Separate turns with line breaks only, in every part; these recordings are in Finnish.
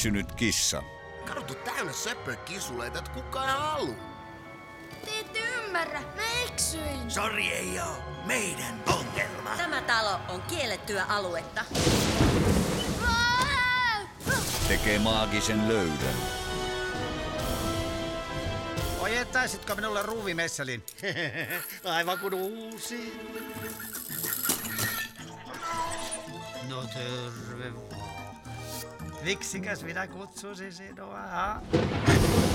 eksynyt kissa.
Kadut on täynnä söppöä kisuleita, et kukaan haluu.
Te ette ymmärrä, mä eksyin.
Sori, ei oo meidän ongelma.
Tämä talo on kiellettyä aluetta.
Tekee maagisen löydön.
Ojettaisitko minulle ruuvimesselin? Aivan kuin uusi. No terve vaan. Miksikäs minä kutsusin sinua?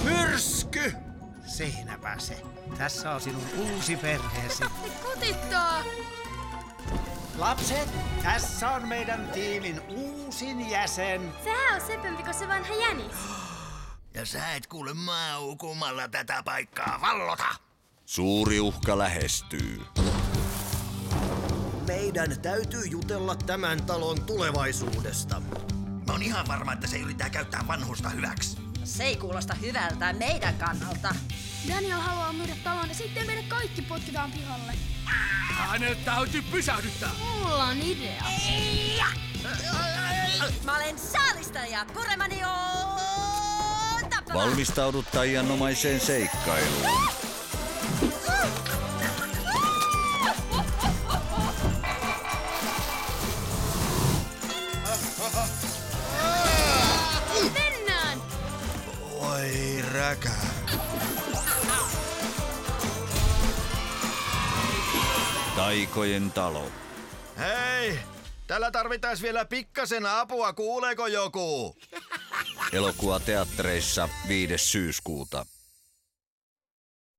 Myrsky! Siinäpä se. Tässä on sinun uusi perheesi.
Kutittaa.
Lapset, tässä on meidän tiimin uusin jäsen.
Sehän on sepempi kuin se vanha jänis.
Ja sä et kuule maukumalla tätä paikkaa vallota.
Suuri uhka lähestyy.
Meidän täytyy jutella tämän talon tulevaisuudesta.
Mä oon ihan varma, että se yrittää käyttää vanhusta hyväksi.
Se ei kuulosta hyvältä meidän kannalta.
Daniel haluaa myydä talon ja sitten meidät kaikki potkitaan pihalle.
Hänet täytyy pysähdyttää.
Mulla on idea.
Mä olen saalistaja. Kuremani on tappava.
Valmistaudu taianomaiseen seikkailuun.
Mennään!
Oi räkä.
Taikojen talo.
Hei! Täällä tarvitais vielä pikkasen apua, kuuleeko joku?
Elokuva teattereissa 5. syyskuuta.